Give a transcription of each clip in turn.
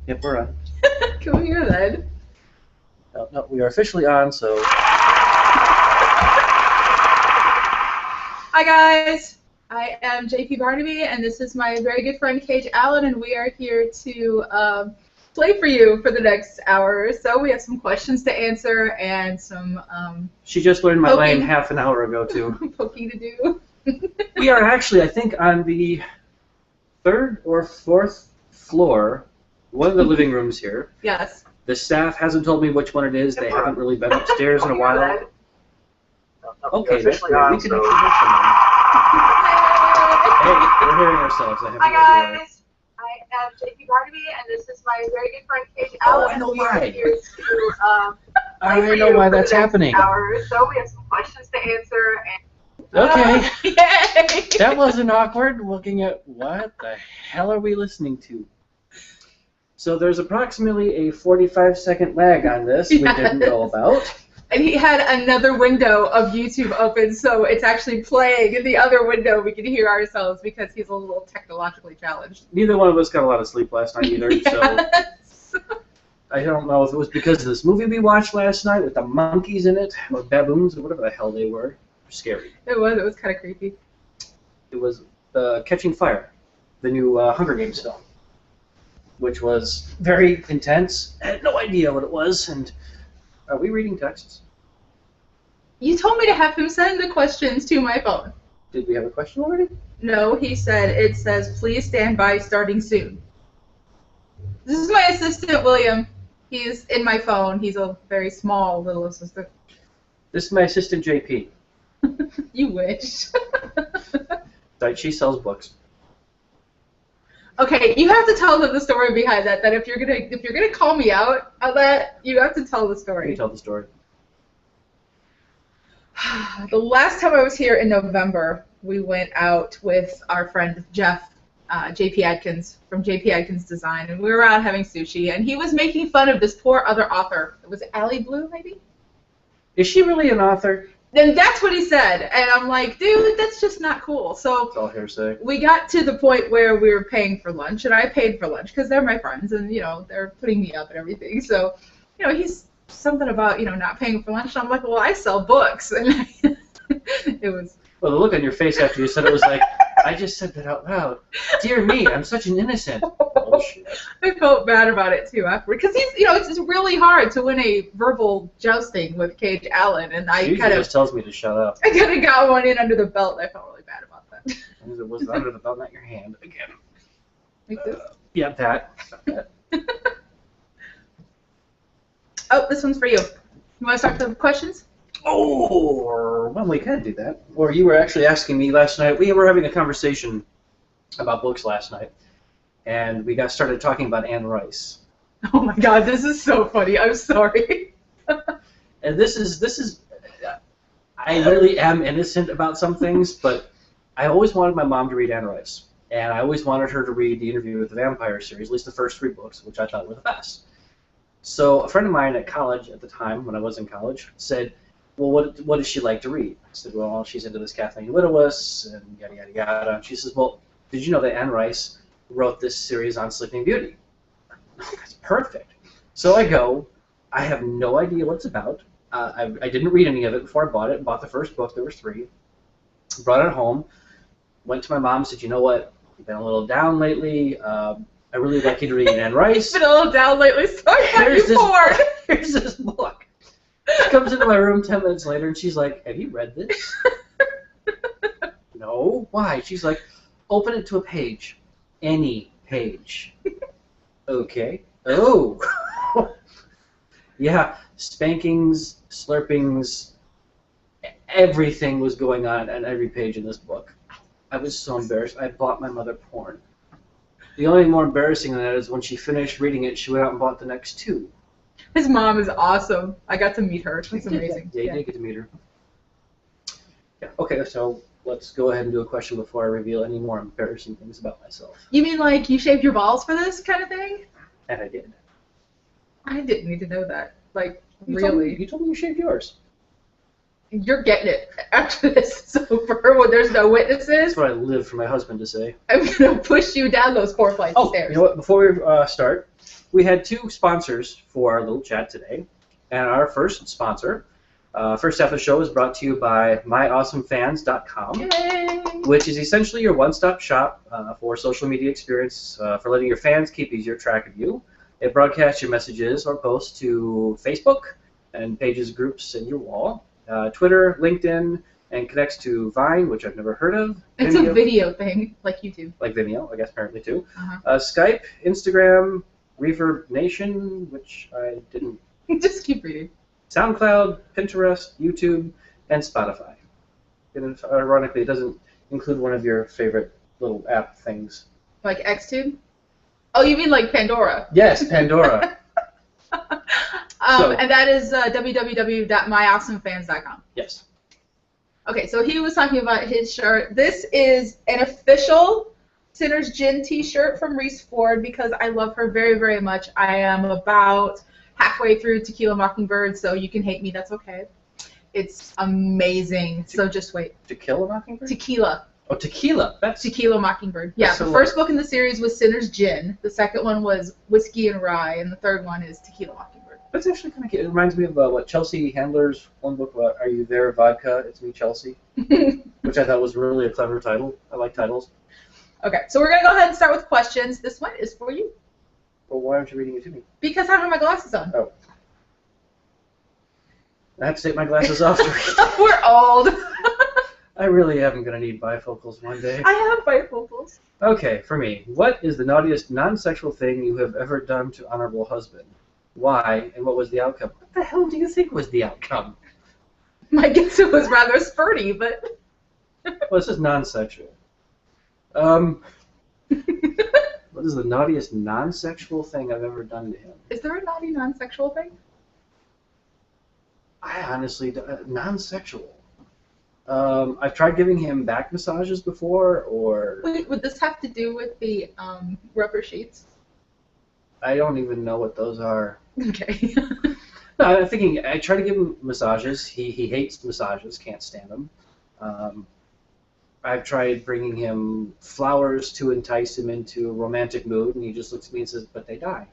Yep, we're on. Can we hear that? No, we are officially on, so... Hi guys, I am JP Barnaby, and this is my very good friend Kage Allen, and we are here to play for you for the next hour or so. We have some questions to answer and some She just learned my lane half an hour ago, too. poking to do. We are actually, I think, on the 3rd or 4th floor, one of the living rooms here. Yes. The staff hasn't told me which one it is. They haven't really been upstairs in a while. Okay, that's great. We can actually hear someone. Hey, we're hearing ourselves. I have no idea. Hi guys, I am JP Barnaby, and this is my very good friend Kage Allen. I know why. Here to, I know why that's happening. Hour. So we have some questions to answer. Okay. Yay! That wasn't awkward, looking at what the hell are we listening to? So there's approximately a 45-second lag on this we didn't know about. And he had another window of YouTube open, so it's actually playing in the other window. We can hear ourselves because he's a little technologically challenged. Neither one of us got a lot of sleep last night either, Yes. so I don't know if it was because of this movie we watched last night with the monkeys in it, or baboons, or whatever the hell they were. Scary. It was kind of creepy. It was Catching Fire, the new Hunger Games film, which was very intense. I had no idea what it was, and are we reading texts? You told me to have him send the questions to my phone. Did we have a question already? No, he said, it says, please stand by starting soon. This is my assistant, William. He's in my phone. He's a very small little assistant. This is my assistant, JP. You wish. Right, she sells books. Okay, you have to tell them the story behind that. That if you're gonna call me out on that, you have to tell the story. You tell the story. The last time I was here in November, we went out with our friend Jeff, JP Adkins from JP Adkins Design, and we were out having sushi, and he was making fun of this poor other author. It was Allie Blue, maybe? Is she really an author? And that's what he said, and I'm like, dude, that's just not cool. So It's all hearsay. we got to the point where we were paying for lunch, and I paid for lunch because they're my friends, and they're putting me up and everything. So, he's something about not paying for lunch. And I'm like, well, I sell books, and it was. Well, the look on your face after you said it was like, I just said that out loud. Dear me, I'm such an innocent. Bullshit. I felt bad about it too afterward because it's really hard to win a verbal jousting with Kage Allen, and She usually just tells me to shut up. I kind of got one in under the belt, and I felt really bad about that. It was under the belt, not your hand. Again. Like this. Yeah, that. Oh, this one's for you. You want to start the questions? Oh, well, we can do that. Or you were actually asking me last night. We were having a conversation about books last night, and we got started talking about Anne Rice. Oh my God, this is so funny. I'm sorry. And this is. I really am innocent about some things, but I always wanted my mom to read Anne Rice, and I always wanted her to read the Interview with the Vampire series, at least the first 3 books, which I thought were the best. So a friend of mine at college at the time, when I was in college, said, well, what does she like to read? I said, well, she's into this Kathleen Littlewiss, and yada, yada, yada. And she says, well, did you know that Anne Rice wrote this series on Sleeping Beauty? That's perfect. So I go, I have no idea what it's about. I didn't read any of it before I bought it. Bought the first book, there were 3. Brought it home, went to my mom, said, you know what, you've been a little down lately. I really like you to read Anne Rice. You've been a little down lately, so I got you bored. Here's this book. She comes into my room 10 minutes later, and she's like, have you read this? No. Why? She's like, open it to a page. Any page. Okay. Oh. Yeah, spankings, slurpings, everything was going on every page in this book. I was so embarrassed. I bought my mother porn. The only thing more embarrassing than that is when she finished reading it, she went out and bought the next 2. His mom is awesome. I got to meet her. She's amazing. Yeah, you did get to meet her. Yeah. Okay, so let's go ahead and do a question before I reveal any more embarrassing things about myself. You mean like you shaved your balls for this kind of thing? And I did. I didn't need to know that. Like, You really? told me you shaved yours. you're getting it after this is over when there's no witnesses. That's what I live for my husband to say. I'm going to push you down those 4 flights of stairs. You know what? Before we start, we had 2 sponsors for our little chat today. And our first sponsor, first half of the show, is brought to you by myawesomefans.com, Yay! which is essentially your one-stop shop for social media experience, for letting your fans keep easier track of you. It broadcasts your messages or posts to Facebook and pages, groups, and your wall, Twitter, LinkedIn, and connects to Vine, which I've never heard of. It's a video thing, like YouTube. Like Vimeo, I guess, apparently, too. Uh-huh. Skype, Instagram, Reverb Nation, which I didn't... Just keep reading. SoundCloud, Pinterest, YouTube, and Spotify. And ironically, it doesn't include one of your favorite little app things. Like Xtube? Oh, you mean like Pandora? Yes, Pandora. And that is www.myawesomefans.com. Yes. Okay, so he was talking about his shirt. This is an official Sinner's Gin t-shirt from Reese Ford because I love her very, very much. I am about halfway through Tequila Mockingbird, so you can hate me, that's okay. It's amazing, so just wait. Tequila Mockingbird? Tequila. Oh, Tequila. That's Tequila Mockingbird. Yeah, so the first book in the series was Sinner's Gin. The second one was Whiskey and Rye, and the third one is Tequila Mockingbird. That's actually kind of cute. It reminds me of what Chelsea Handler's one book about Are You There, Vodka? It's Me, Chelsea, which I thought was really a clever title. I like titles. Okay, so we're going to go ahead and start with questions. This one is for you. Well, why aren't you reading it to me? Because I don't have my glasses on. Oh. I have to take my glasses off to read. We're old. I really am going to need bifocals one day. I have bifocals. Okay, for me, what is the naughtiest non-sexual thing you have ever done to honorable husband? Why, and what was the outcome? What the hell do you think was the outcome? My guess it was rather spurty, but... Well, this is non-sexual. What is the naughtiest non-sexual thing I've ever done to him? Is there a naughty non-sexual thing? I honestly, non-sexual. I've tried giving him back massages before, or... Wait, would this have to do with the rubber sheets? I don't even know what those are. Okay. No, I'm thinking, I try to give him massages. He hates massages, can't stand them. I've tried bringing him flowers to entice him into a romantic mood, and he just looks at me and says, but they die.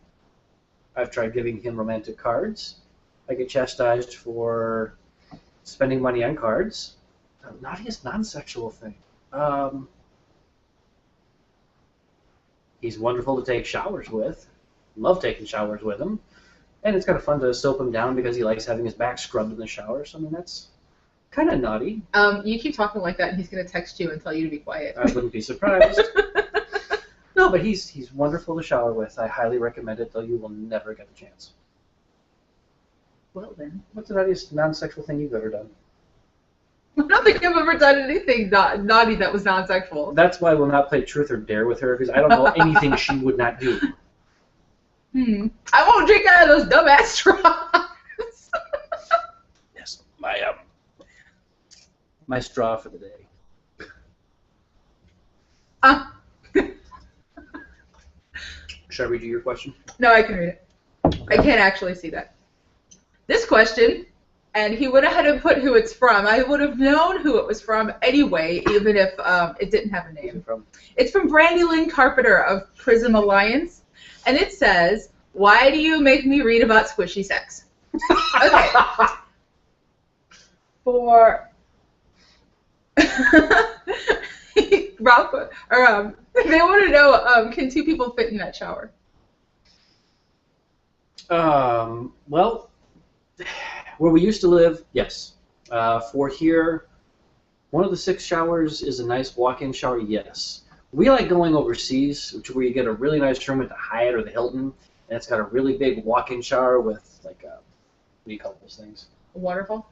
I've tried giving him romantic cards. I get chastised for spending money on cards. The naughtiest non-sexual thing. He's wonderful to take showers with. Love taking showers with him. And it's kind of fun to soap him down because he likes having his back scrubbed in the shower. So, I mean, that's kind of naughty. You keep talking like that, and he's going to text you and tell you to be quiet. I wouldn't be surprised. No, but he's wonderful to shower with. I highly recommend it, though you will never get the chance. Well, then. What's the naughtiest non-sexual thing you've ever done? I don't think I've ever done anything naughty that was non-sexual. That's why I will not play Truth or Dare with her, because I don't know anything she would not do. I won't drink out of those dumbass straws. Yes, my straw for the day. Should I read you your question? No, I can read it. I can't actually see that. This question, and he went ahead and put who it's from. I would have known who it was from anyway, even if it didn't have a name. Who's it from? It's from Brandy Lynn Carpenter of Prism Alliance, and it says, "Why do you make me read about squishy sex?" Okay. For Ralph, or they want to know, can 2 people fit in that shower? Well, where we used to live, yes. For here, one of the 6 showers is a nice walk-in shower, yes. We like going overseas, where you get a really nice room at the Hyatt or the Hilton, and it's got a really big walk-in shower with, like, what do you call those things? A waterfall?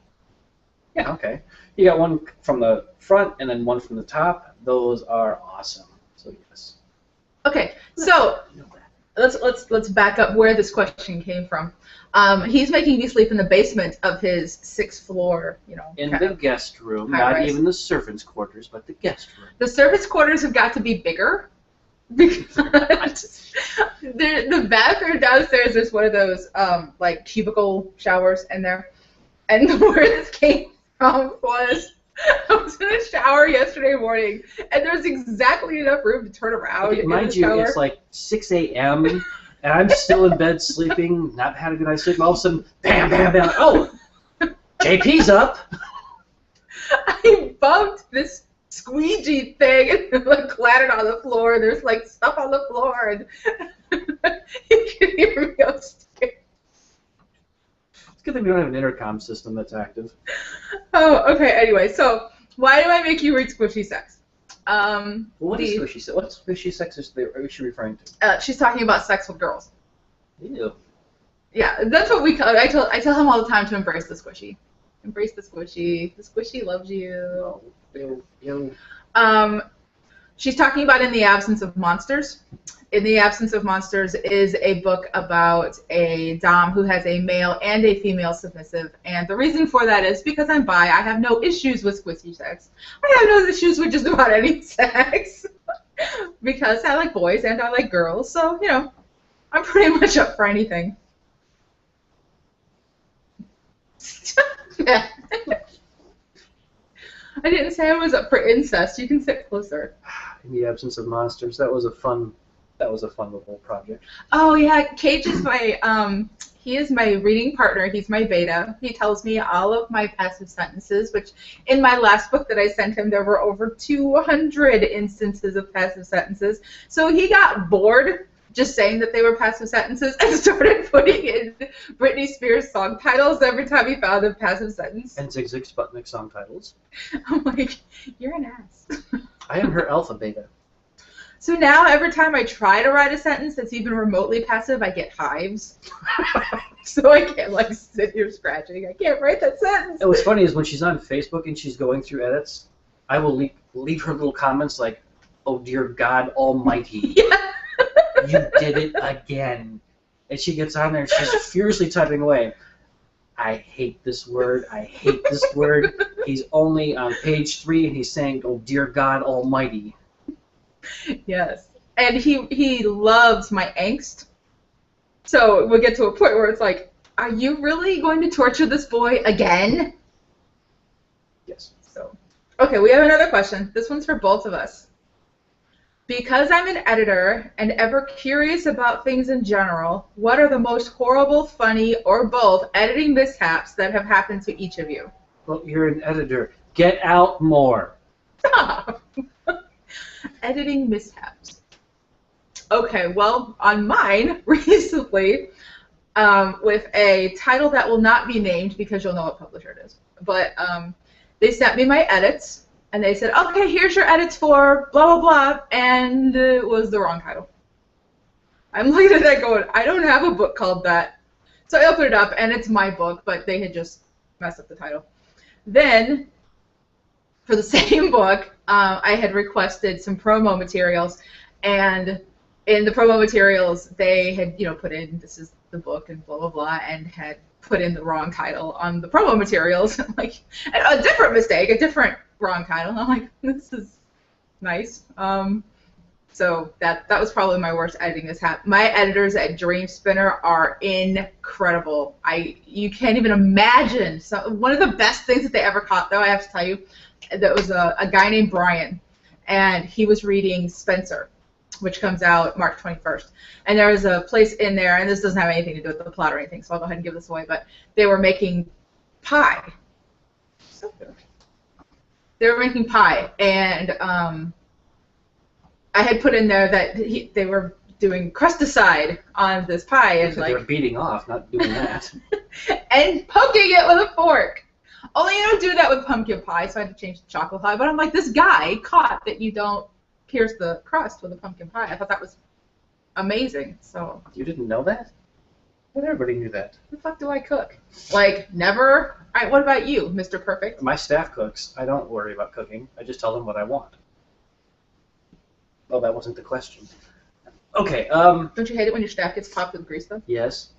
Yeah, okay. You got one from the front and then one from the top. Those are awesome. So, yes. Okay, so let's back up where this question came from. He's making me sleep in the basement of his 6th floor, in the guest room, high not rise. even the servants' quarters, but the guest room. The servants' quarters have got to be bigger because the bathroom downstairs is one of those like cubicle showers in there, and where this came Was I was in the shower yesterday morning, and there's exactly enough room to turn around Okay, in mind the you, shower. it's like 6 a.m. and I'm still in bed sleeping, not had a good night's sleep. And all of a sudden, bam, bam, bam. Oh, JP's up. I bumped this squeegee thing and it like clattered on the floor. There's like stuff on the floor, and you can hear me upstairs. It's a good thing we don't have an intercom system that's active. Oh, okay. Anyway, so why do I make you read Squishy Sex? What is squishy sex? What squishy sex is she referring to? She's talking about sex with girls. Ew. Yeah, that's what we call it. I tell him all the time to embrace the squishy. Embrace the squishy. The squishy loves you. Ew. She's talking about In the Absence of Monsters. In the Absence of Monsters is a book about a dom who has a male and a female submissive, and the reason for that is because I'm bi. I have no issues with squishy sex. I have no issues with just about any sex because I like boys and I like girls, so, you know, I'm pretty much up for anything. Yeah. I didn't say I was up for incest. You can sit closer. In the Absence of Monsters, that was a fun little project. Oh yeah, Kage is my he is my reading partner. He's my beta. He tells me all of my passive sentences, which in my last book that I sent him, there were over 200 instances of passive sentences. So he got bored just saying that they were passive sentences and started putting in Britney Spears song titles every time he found a passive sentence. And Zig Zig Sputnik song titles. I'm like, you're an ass. I am her alpha beta. So now every time I try to write a sentence that's even remotely passive, I get hives. So I can't like sit here scratching. I can't write that sentence. And what's funny is when she's on Facebook and she's going through edits, I will leave her little comments like, "Oh dear God Almighty, Yeah. you did it again." And she gets on there and she's furiously typing away. I hate this word. I hate this word. He's only on page 3 and he's saying, "Oh dear God Almighty." Yes. And he loves my angst. So we'll get to a point where it's like, are you really going to torture this boy again? Yes. So, okay, we have another question. This one's for both of us. Because I'm an editor and ever curious about things in general, what are the most horrible, funny, or both editing mishaps that have happened to each of you? Well, you're an editor. Get out more. Stop. Editing mishaps. Okay, well, on mine recently, with a title that will not be named because you'll know what publisher it is, but they sent me my edits, and they said, okay, here's your edits for blah, blah, blah, and it was the wrong title. I'm looking at that going, I don't have a book called that. So I opened it up, and it's my book, but they had just messed up the title. Then, for the same book, I had requested some promo materials, and in the promo materials, they had, put in, this is the book and blah, blah, blah, and had put in the wrong title on the promo materials. Like, a different mistake, a different wrong title. And I'm like, this is nice. So that was probably my worst editing mishap. My editors at Dream Spinner are incredible. You can't even imagine. So one of the best things that they ever caught, though, I have to tell you, that was a guy named Brian, and he was reading Spencer, which comes out March 21st. And there was a place in there, and this doesn't have anything to do with the plot or anything, so I'll go ahead and give this away, but they were making pie. So good. They were making pie, and I had put in there that they were doing crusticide on this pie, and they were beating off, not doing that. and poking it with a fork. Only you don't do that with pumpkin pie, so I had to change to chocolate pie. But I'm like, this guy caught that you don't pierce the crust with a pumpkin pie. I thought that was amazing. So you didn't know that? Well, everybody knew that. The fuck do I cook? Like, never? All right, what about you, Mr. Perfect? My staff cooks. I don't worry about cooking. I just tell them what I want. Oh, that wasn't the question. Okay, Don't you hate it when your staff gets popped with grease, though? Yes.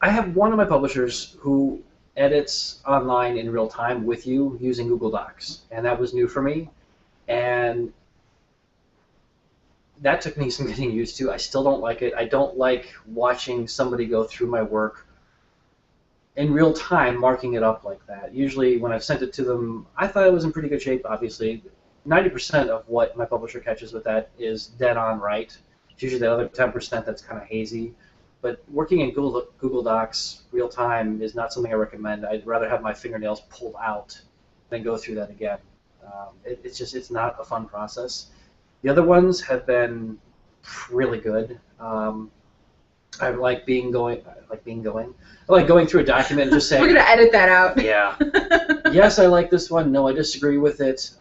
I have one of my publishers who edits online in real time with you using Google Docs, and that was new for me, and that took me some getting used to. I still don't like it. I don't like watching somebody go through my work in real time marking it up like that. Usually when I've sent it to them, I thought it was in pretty good shape, obviously. 90% of what my publisher catches with that is dead on right. It's usually the other 10% that's kind of hazy. But working in Google Docs real time is not something I recommend. I'd rather have my fingernails pulled out than go through that again. It's not a fun process. The other ones have been really good. I like going through a document and just saying. We're gonna edit that out. Yeah. Yes, I like this one. No, I disagree with it.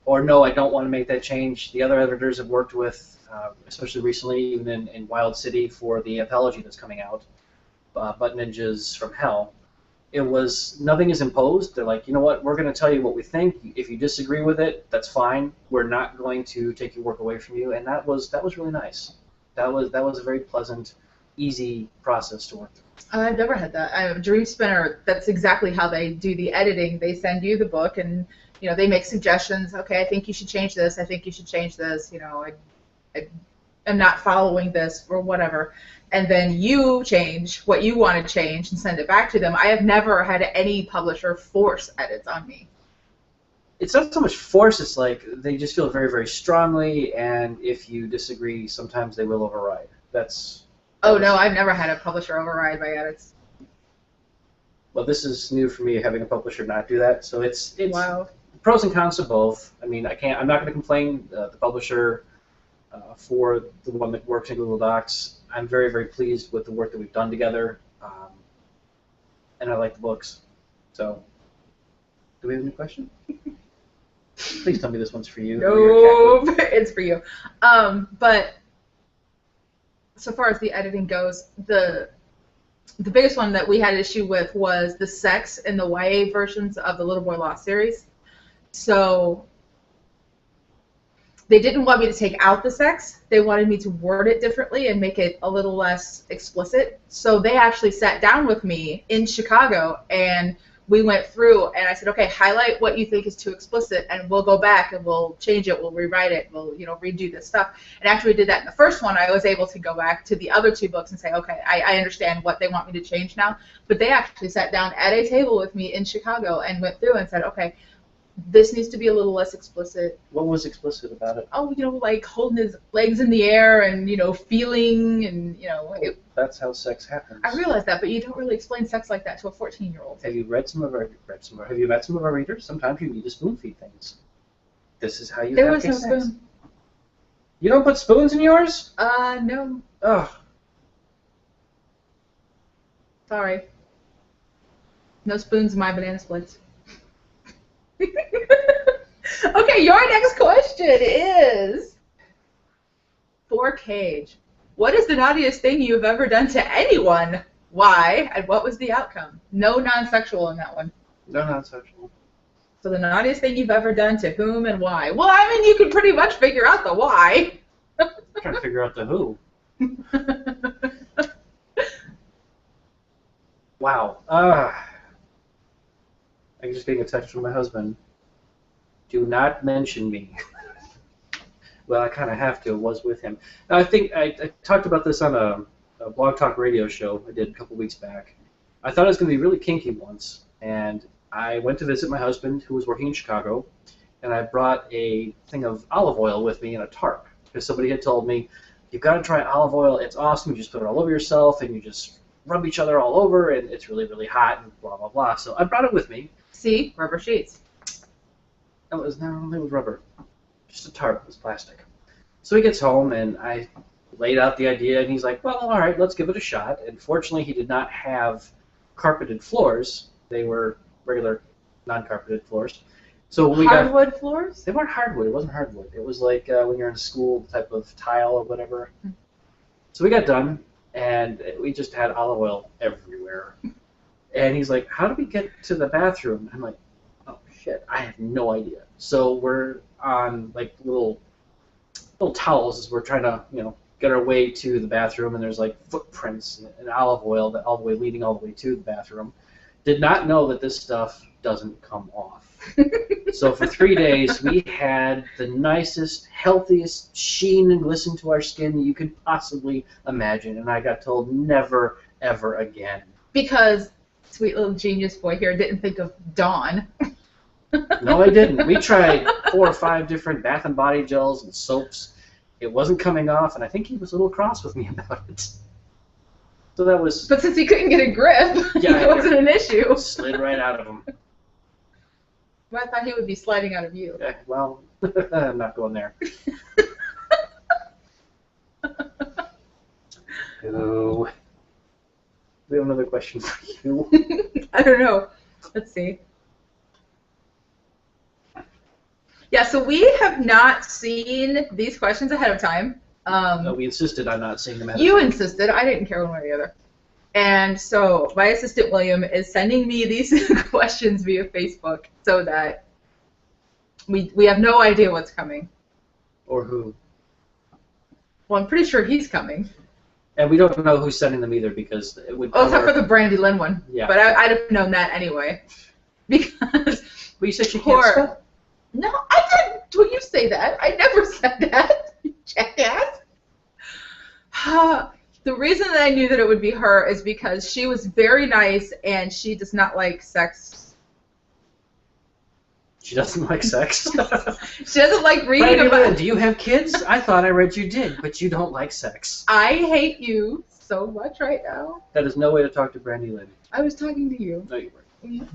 Or no, I don't want to make that change. The other editors I've worked with, especially recently, even in Wild City for the anthology that's coming out, Butt Ninjas from Hell, it was nothing is imposed. They're like, you know what, we're going to tell you what we think. If you disagree with it, that's fine. We're not going to take your work away from you, and that was really nice. That was a very pleasant, easy process to work through. I've never had that. Dream Spinner, that's exactly how they do the editing. They send you the book, and they make suggestions. Okay, I think you should change this. I think you should change this. I am not following this or whatever. And then you change what you want to change and send it back to them. I have never had any publisher force edits on me. It's not so much force, it's like they just feel very, very strongly, and if you disagree, sometimes they will override. No, I've never had a publisher override my edits. Well, this is new for me, having a publisher not do that, so it's wow. Pros and cons to both. I mean, I'm not going to complain. The publisher for the one that works in Google Docs, I'm very, very pleased with the work that we've done together, and I like the books. So, do we have any question? Please tell me this one's for you. No, it's for you. But so far as the editing goes, the biggest one that we had issue with was the sex in the YA versions of the Little Boy Lost series. So they didn't want me to take out the sex. They wanted me to word it differently and make it a little less explicit. So they actually sat down with me in Chicago, and we went through, and I said, okay, highlight what you think is too explicit, and we'll go back and we'll change it, we'll rewrite it, we'll redo this stuff. And after we did that in the first one, I was able to go back to the other two books and say, okay, I understand what they want me to change now. But they actually sat down at a table with me in Chicago and went through and said, okay, this needs to be a little less explicit. What was explicit about it? Oh, like holding his legs in the air and, feeling and, That's how sex happens. I realize that, but you don't really explain sex like that to a 14-year-old. Have you met some of our readers? Sometimes you need to spoon feed things. This is how you There have was no sex. spoon. You don't put spoons in yours? No. Ugh. Sorry. No spoons in my banana splits. Okay, your next question is for Kage. What is the naughtiest thing you've ever done to anyone? Why? And what was the outcome? No non-sexual in that one. No non-sexual. So the naughtiest thing you've ever done to whom and why? Well, I mean, you could pretty much figure out the why. I'm trying to figure out the who. Wow. I'm just getting a text from my husband. Do not mention me. Well, I kind of have to. It was with him. Now, I think I talked about this on a Blog Talk radio show I did a couple weeks back. I thought it was going to be really kinky once, and I went to visit my husband, who was working in Chicago, and I brought a thing of olive oil with me in a tarp, because somebody had told me, you've got to try olive oil. It's awesome. You just put it all over yourself, and you just rub each other all over, and it's really, really hot, and blah, blah, blah. So I brought it with me. See? Rubber sheets. It was rubber. Just a tarp. It was plastic. So he gets home, and I laid out the idea, and he's like, well, all right, let's give it a shot. And fortunately, he did not have carpeted floors. They were regular, non-carpeted floors. So when Hardwood floors? They weren't hardwood. It wasn't hardwood. It was like when you're in a school type of tile or whatever. So we got done, and we just had olive oil everywhere. And he's like, how do we get to the bathroom? I'm like, oh, shit, I have no idea. So we're on, like, little towels as we're trying to, get our way to the bathroom, and there's, like, footprints and olive oil that leading all the way to the bathroom. Did not know that this stuff doesn't come off. So for 3 days, we had the nicest, healthiest sheen and glisten to our skin you could possibly imagine, and I got told never, ever again. Because sweet little genius boy here didn't think of Dawn. No, I didn't. We tried 4 or 5 different Bath and Body gels and soaps. It wasn't coming off, and I think he was a little cross with me about it. So that was... But since he couldn't get a grip, Yeah, it wasn't an issue. Slid right out of him. But I thought he would be sliding out of you. Yeah, well, I'm not going there. So, we have another question for you. I don't know. Let's see. Yeah, so we have not seen these questions ahead of time. No, we insisted on not seeing them. You insisted. I didn't care one way or the other. And so my assistant William is sending me these questions via Facebook so that we have no idea what's coming. Or who. Well, I'm pretty sure he's coming. And we don't know who's sending them either because it would. Oh, except for the Brandy Lynn one. Yeah. But I'd have known that anyway. Because. But you said she can't spell. No, I didn't. Will you say that? I never said that. You jackass. The reason that I knew that it would be her is because she was very nice and she does not like sex. She doesn't like sex? She doesn't like reading Brandy about... Lynn, do you have kids? I thought I read you did, but you don't like sex. I hate you so much right now. That is no way to talk to Brandy Lynn. I was talking to you. No, you weren't.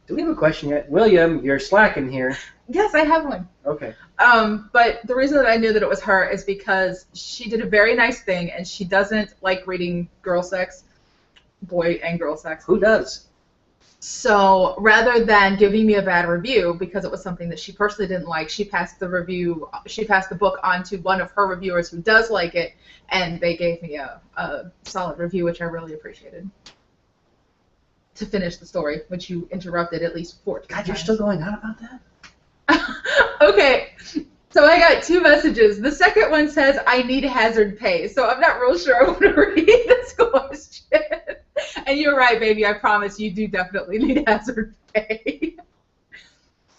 Do we have a question yet? William, you're slacking here. Yes, I have one. Okay. But the reason that I knew that it was her is because she did a very nice thing, and she doesn't like reading girl sex, boy and girl sex. Who does? So rather than giving me a bad review because it was something that she personally didn't like, she passed the book on to one of her reviewers who does like it, and they gave me a solid review, which I really appreciated. To finish the story, which you interrupted at least 4 times. God, you're still going on about that? Okay, so I got 2 messages. The second one says, I need hazard pay. So I'm not real sure I want to read this question. And you're right, baby. I promise you do definitely need hazard pay.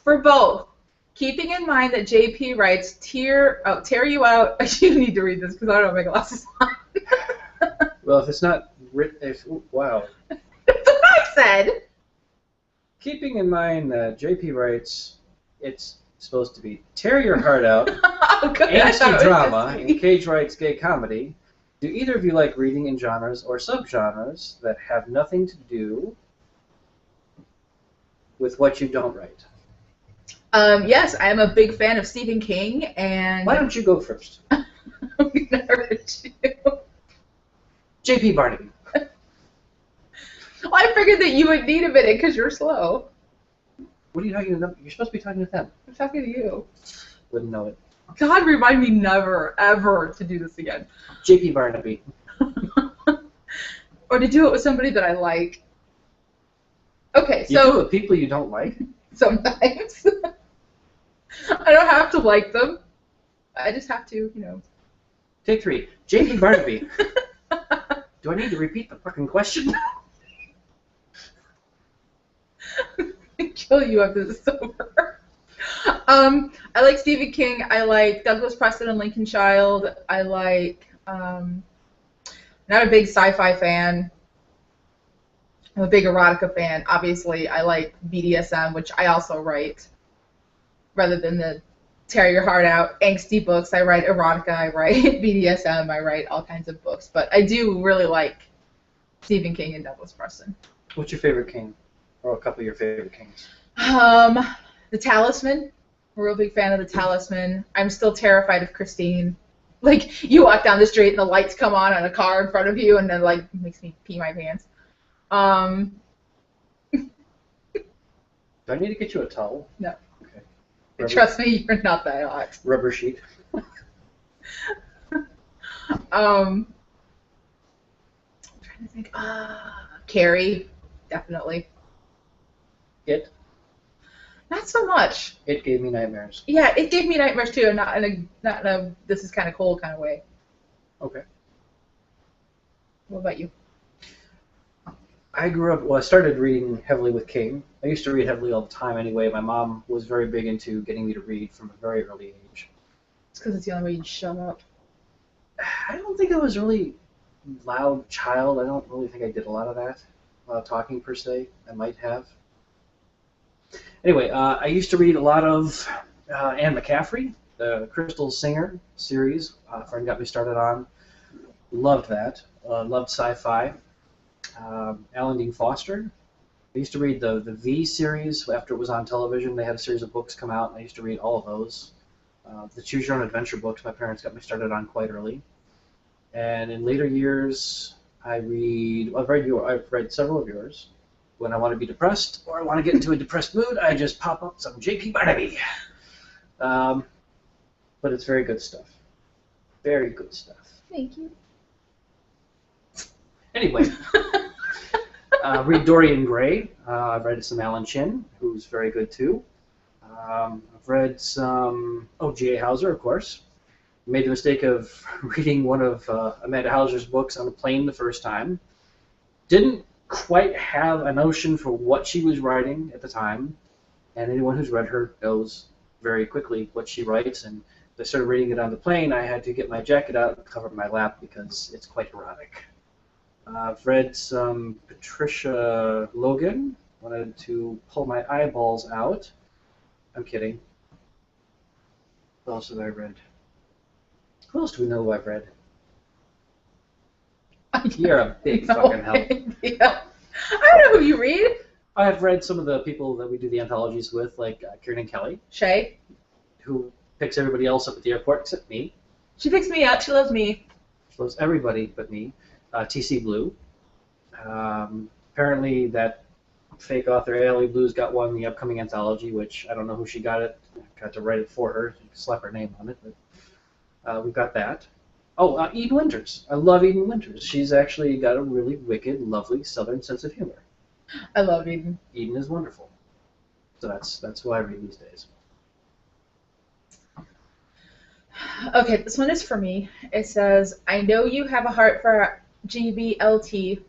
For both, keeping in mind that JP writes, tear you out. You need to read this because I don't have my glasses on. Well, if it's not written, wow. That's what I said. Keeping in mind that JP writes, it's supposed to be tear your heart out, Oh, good. I thought it angsty was drama, just me. and Kage writes gay comedy. Do either of you like reading in genres or subgenres that have nothing to do with what you don't write? Yes, I am a big fan of Stephen King, and... Why don't you go first? I'm gonna hurt you. JP Barnaby. Well, I figured that you would need a minute because you're slow. What are you talking to them? You're supposed to be talking to them. I'm talking to you. Wouldn't know it. God, remind me never, ever to do this again. JP Barnaby. Or to do it with somebody that I like. Okay, You do it so with people you don't like? sometimes. I don't have to like them. I just have to, you know. Take 3. JP Barnaby. Do I need to repeat the fucking question? Kill you after this is over. I like Stephen King. I like Douglas Preston and Lincoln Child. I like, not a big sci-fi fan. I'm a big erotica fan. Obviously, I like BDSM, which I also write. Rather than the tear your heart out angsty books, I write erotica, I write BDSM, I write all kinds of books. But I do really like Stephen King and Douglas Preston. What's your favorite king? Or a couple of your favorite kings? The Talisman. I'm a real big fan of The Talisman. I'm still terrified of Christine. Like, you walk down the street and the lights come on a car in front of you and then, like, makes me pee my pants. Do I need to get you a towel? No. Okay. Trust me, you're not that hot. Rubber sheet. I'm trying to think. Carrie, definitely. It? Not so much. It gave me nightmares. Yeah, it gave me nightmares too, and not in a this is kind of cold kind of way. Okay. What about you? I grew up, well, I started reading heavily with King. I used to read heavily all the time anyway. My mom was very big into getting me to read from a very early age. It's because it's the only way you shut up. I don't think I was really loud child. I don't really think I did a lot of that. A lot of talking per se. I might have. Anyway, I used to read a lot of Anne McCaffrey, the Crystal Singer series. A friend got me started on. Loved that. Loved sci-fi. Alan Dean Foster. I used to read the V series after it was on television. They had a series of books come out, and I used to read all of those. The Choose Your Own Adventure books my parents got me started on quite early. And in later years, I've read several of yours. When I want to be depressed or I want to get into a depressed mood, I just pop up some J.P. Barnaby. But it's very good stuff. Very good stuff. Thank you. Anyway, read Dorian Gray. I've read some Alan Chin, who's very good too. I've read some G.A. Hauser, of course. Made the mistake of reading one of Amanda Hauser's books on a plane the first time. Didn't quite have a notion for what she was writing at the time, and anyone who's read her knows very quickly what she writes, and as I started reading it on the plane, I had to get my jacket out and cover my lap because it's quite erotic. I've read some Patricia Logan, wanted to pull my eyeballs out. I'm kidding. What else have I read? Who else do we know who I've read? You're a big fucking help. Yeah. I don't know who you read. I have read some of the people that we do the anthologies with, like Kieran Kelly, Shay. who picks everybody else up at the airport except me. She picks me up. She loves me. She loves everybody but me. T.C. Blue. Apparently that fake author A.L.E. Blue's got one in the upcoming anthology, which I don't know who she got it. I got to write it for her. You can slap her name on it, but we've got that. Oh, Eden Winters. I love Eden Winters. She's actually got a really wicked, lovely Southern sense of humor. I love Eden. Eden is wonderful. So that's who I read these days. Okay, this one is for me. It says, I know you have a heart for GBLT.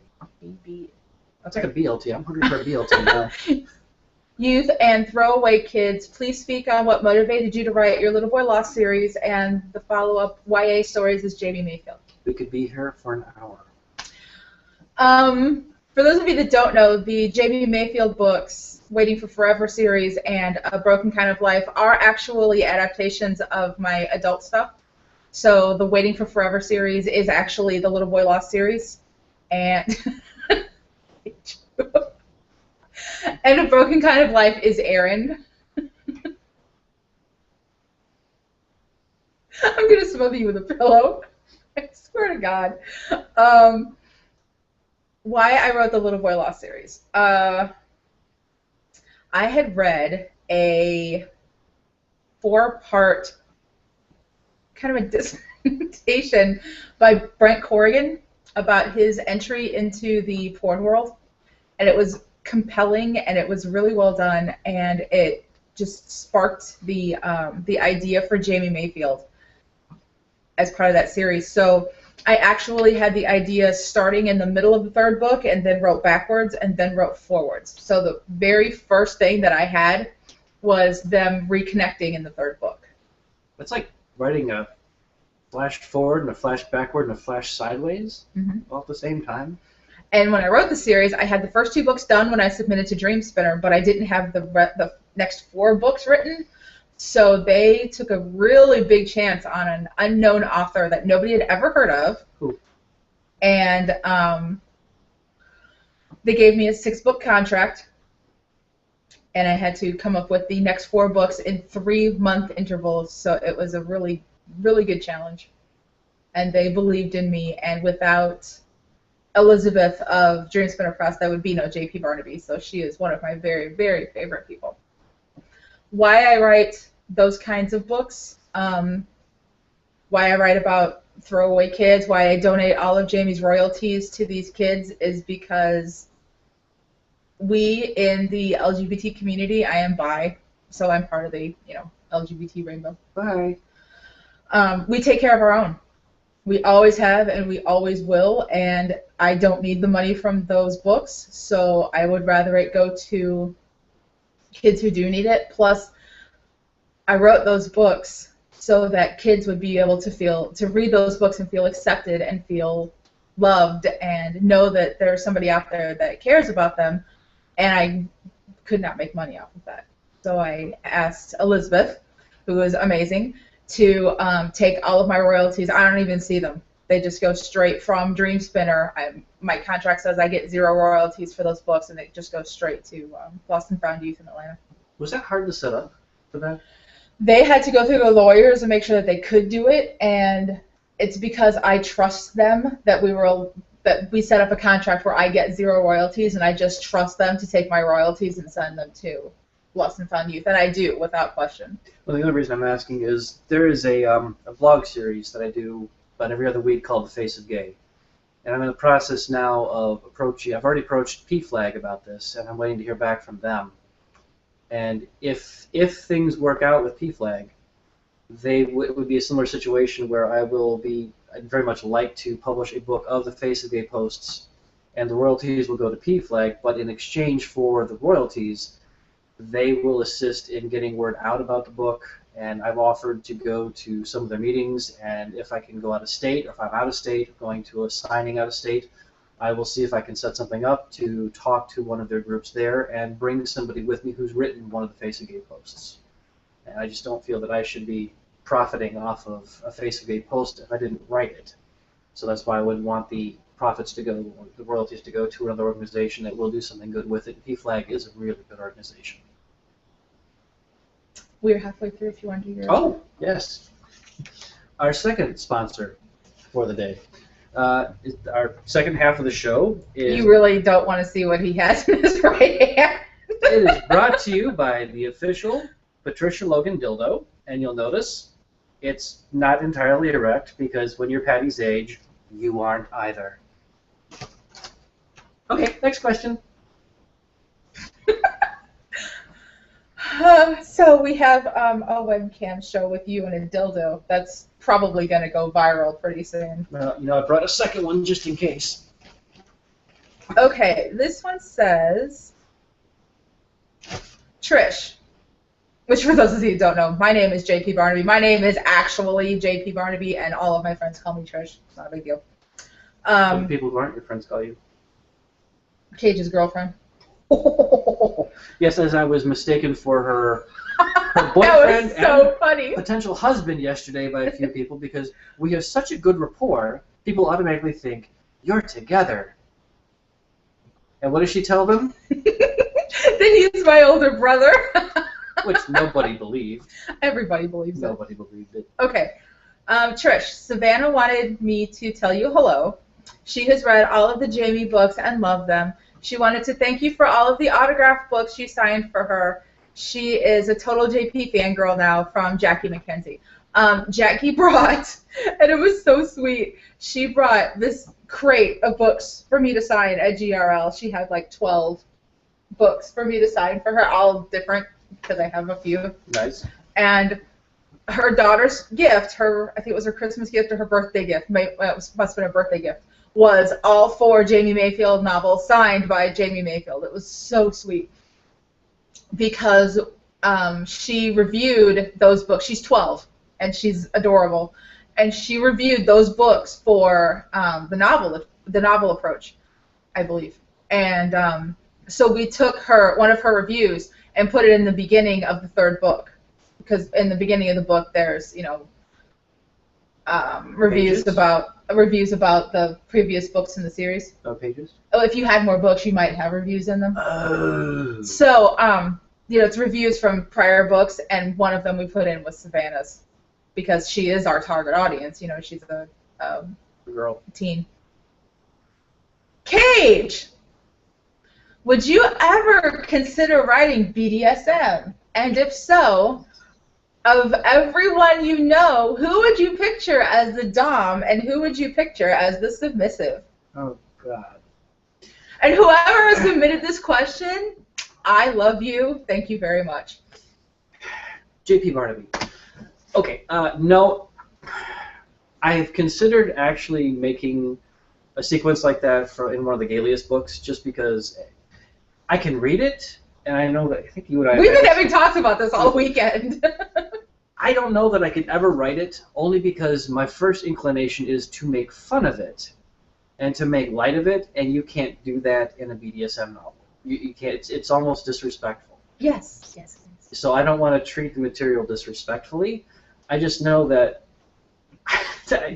That's like a BLT. I'm hungry for a BLT now. Youth and throwaway kids. Please speak on what motivated you to write your Little Boy Lost series and the follow-up YA stories as Jamie Mayfield. We could be here for an hour. For those of you that don't know, the Jamie Mayfield books, Waiting for Forever series and A Broken Kind of Life, are actually adaptations of my adult stuff. So the Waiting for Forever series is actually the Little Boy Lost series. And and A Broken Kind of Life is Aaron. I'm going to smother you with a pillow. I swear to God. Why I wrote the Little Boy Lost series. I had read a 4-part kind of a dissertation by Brent Corrigan about his entry into the porn world, and it was compelling and it was really well done, and it just sparked the idea for Jamie Mayfield as part of that series. So I actually had the idea starting in the middle of the 3rd book and then wrote backwards and then wrote forwards. So the very first thing that I had was them reconnecting in the 3rd book. It's like writing a flash forward and a flash backward and a flash sideways all at the same time. And when I wrote the series, I had the first 2 books done when I submitted to Dream Spinner, but I didn't have the next 4 books written. So they took a really big chance on an unknown author that nobody had ever heard of. Ooh. And they gave me a 6-book contract, and I had to come up with the next 4 books in 3-month intervals. So it was a really, really good challenge. And they believed in me, and without Elizabeth of Dream Spinner Press, there would be no J.P. Barnaby. So she is one of my very, very favorite people. Why I write those kinds of books, why I write about throwaway kids, why I donate all of Jamie's royalties to these kids is because we in the LGBT community, I am bi, so I'm part of the LGBT rainbow. Bye. We take care of our own. We always have and we always will, and I don't need the money from those books, so I would rather it go to kids who do need it. Plus, I wrote those books so that kids would be able to read those books and feel accepted and feel loved and know that there's somebody out there that cares about them, and I could not make money off of that. So I asked Elizabeth, who was amazing, to take all of my royalties. I don't even see them. They just go straight from Dream Spinner. My contract says I get 0 royalties for those books, and it just goes straight to Lost and Found Youth in Atlanta. Was that hard to set up for that? They had to go through the lawyers and make sure that they could do it, and it's because I trust them that we set up a contract where I get 0 royalties, and I just trust them to take my royalties and send them to Lost and Found Youth, and I do, without question. Well, the only reason I'm asking is there is a blog series that I do about every other week called The Face of Gay. And I'm in the process now of I've already approached PFLAG about this, and I'm waiting to hear back from them. And if things work out with PFLAG, it would be a similar situation where I'd very much like to publish a book of the Face of Gay posts, and the royalties will go to PFLAG, but in exchange for the royalties, they will assist in getting word out about the book, and I've offered to go to some of their meetings, and if I can go out of state, or if I'm out of state, going to a signing out of state, I will see if I can set something up to talk to one of their groups there and bring somebody with me who's written one of the Face of Gay posts. And I just don't feel that I should be profiting off of a Face of Gay post if I didn't write it. So that's why I would want the profits to go, or the royalties to go to another organization that will do something good with it. PFLAG is a really good organization. We're halfway through if you want to do your... Oh, yes. Our second sponsor for the day. Our second half of the show is... You really don't want to see what he has in his right hand. It is brought to you by the official Patricia Logan dildo, and you'll notice it's not entirely erect because when you're Patty's age, you aren't either. Okay, next question. So we have a webcam show with you and a dildo. That's probably going to go viral pretty soon. Well, I brought a second one just in case. Okay, this one says, Trish, which for those of you who don't know, my name is JP Barnaby. My name is actually JP Barnaby, and all of my friends call me Trish. It's not a big deal. What do people who aren't your friends call you? Cage's girlfriend. Yes, as I was mistaken for her That boyfriend was so and funny. potential husband yesterday by a few people because we have such a good rapport, people automatically think, you're together. And what does she tell them? That he's my older brother. Which nobody believed. Everybody believes it. Nobody believed it. Okay. Trish, Savannah wanted me to tell you hello. She has read all of the Jamie books and loved them. She wanted to thank you for all of the autographed books you signed for her. She is a total JP fangirl now from Jackie McKenzie. Jackie brought, and it was so sweet, she brought this crate of books for me to sign at GRL. She had like 12 books for me to sign for her, all different, because I have a few. Nice. And her daughter's gift, I think it was her Christmas gift or her birthday gift, must have been a birthday gift, was all 4 Jamie Mayfield novels signed by Jamie Mayfield. It was so sweet because she reviewed those books. She's 12 and she's adorable, and she reviewed those books for the novel approach, I believe. And so we took one of her reviews and put it in the beginning of the 3rd book, because in the beginning of the book there's reviews about the previous books in the series. Oh, pages? Oh, if you had more books, you might have reviews in them. Oh. So, it's reviews from prior books, and one of them we put in was Savannah's, because she is our target audience. She's a girl. Teen. Kage, would you ever consider writing BDSM? And if so, of everyone you know, who would you picture as the dom and who would you picture as the submissive? Oh, God. And whoever has submitted this question, I love you. Thank you very much. JP Barnaby. Okay, no. I have considered actually making a sequence like that in one of the Galeas books just because I can read it, and I know that I think you and I... We've been having talks about this all weekend. I don't know that I could ever write it, only because my first inclination is to make fun of it. and to make light of it, and you can't do that in a BDSM novel. You can't. It's almost disrespectful. Yes. Yes. So I don't want to treat the material disrespectfully. I just know that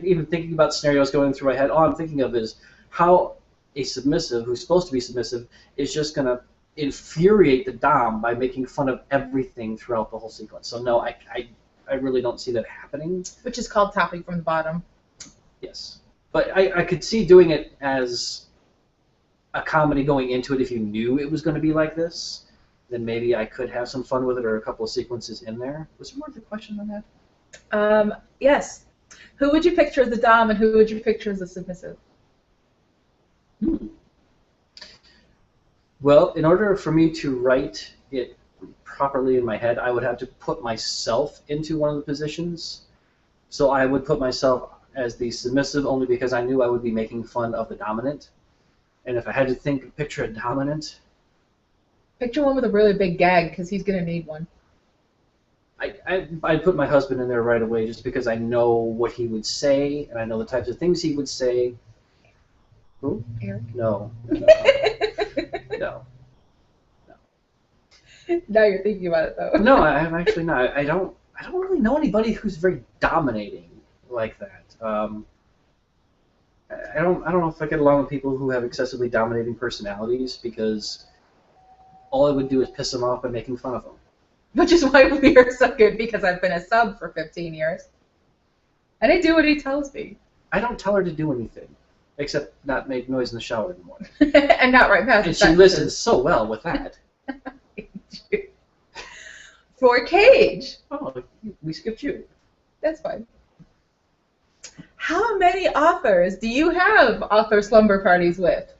even thinking about scenarios going through my head, all I'm thinking of is how a submissive, who's supposed to be submissive, is just going to infuriate the dom by making fun of everything throughout the whole sequence. So no, I really don't see that happening. Which is called topping from the bottom. Yes. But I could see doing it as a comedy going into it if you knew it was going to be like this. Then maybe I could have some fun with it, or a couple of sequences in there. Was there more to the question than that? Yes. Who would you picture as the dom, and who would you picture as the submissive? Well, in order for me to write it properly in my head, I would have to put myself into one of the positions. So I would put myself as the submissive only because I knew I would be making fun of the dominant. And if I had to picture a dominant... Picture one with a really big gag, because he's going to need one. I'd put my husband in there right away just because I know what he would say, and I know the types of things he would say. Who? Eric? No. No. Now you're thinking about it, though. No, I'm actually not. I don't really know anybody who's very dominating like that. I don't know if I get along with people who have excessively dominating personalities, because all I would do is piss them off by making fun of them. Which is why we are so good, because I've been a sub for 15 years. And I do what he tells me. I don't tell her to do anything, except not make noise in the shower anymore. And not right past. And she listens so well with that. For Kage. Oh, we skipped you. That's fine. How many authors do you have author slumber parties with?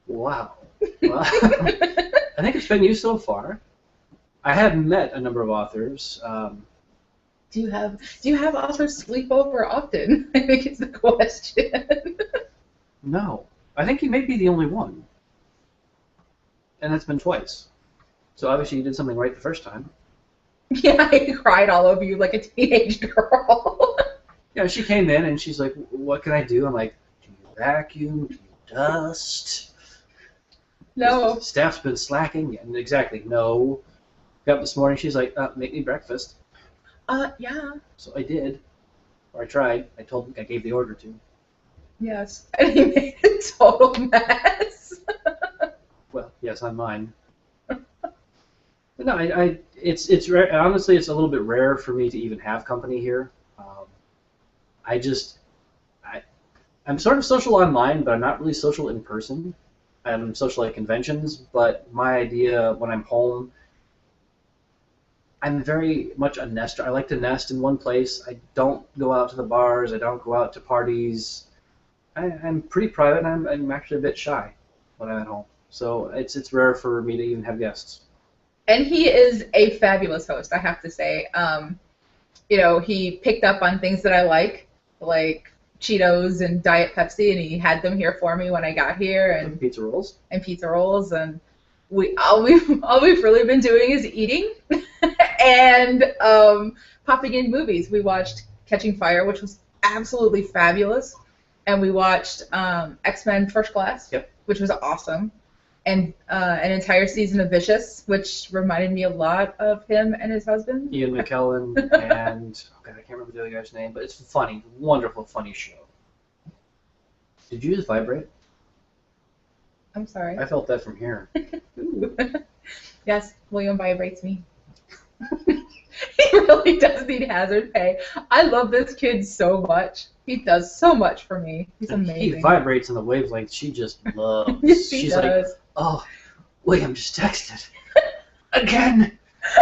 Wow. Well, I think it's been you so far. I have met a number of authors. Do you have authors sleep over often? I think it's the question. No. I think you may be the only one. And that's been twice. So obviously you did something right the first time. Yeah, I cried all over you like a teenage girl. Yeah, she came in and she's like, "What can I do?" I'm like, "Do you vacuum? Do you dust?" No. The staff's been slacking. And exactly, no. Got up this morning, she's like, "Make me breakfast." Yeah. So I did. Or I tried. I gave the order to. Yes. And he made a total mess. Well, yes, on mine. But no, it's rare. Honestly, it's a little bit rare for me to even have company here. I'm sort of social online, but I'm not really social in person. I'm social at conventions, but my idea when I'm home, I'm very much a nester. I like to nest in one place. I don't go out to the bars. I don't go out to parties. I'm pretty private, and I'm actually a bit shy when I'm at home. So it's rare for me to even have guests. And he is a fabulous host, I have to say. He picked up on things that I like Cheetos and Diet Pepsi, and he had them here for me when I got here. And pizza rolls. And pizza rolls, and all we've really been doing is eating and popping in movies. We watched Catching Fire, which was absolutely fabulous, and we watched X-Men First Class, yep, which was awesome. And an entire season of Vicious, which reminded me a lot of him and his husband. Ian McKellen and I can't remember the other guy's name, but it's funny, wonderful, funny show. Did you just vibrate? I'm sorry. I felt that from here. Yes, William vibrates me. He really does need hazard pay. I love this kid so much. He does so much for me. He's amazing. He vibrates in the wavelength she just loves. Yes, he She's does. like, "Oh, William just texted. Again."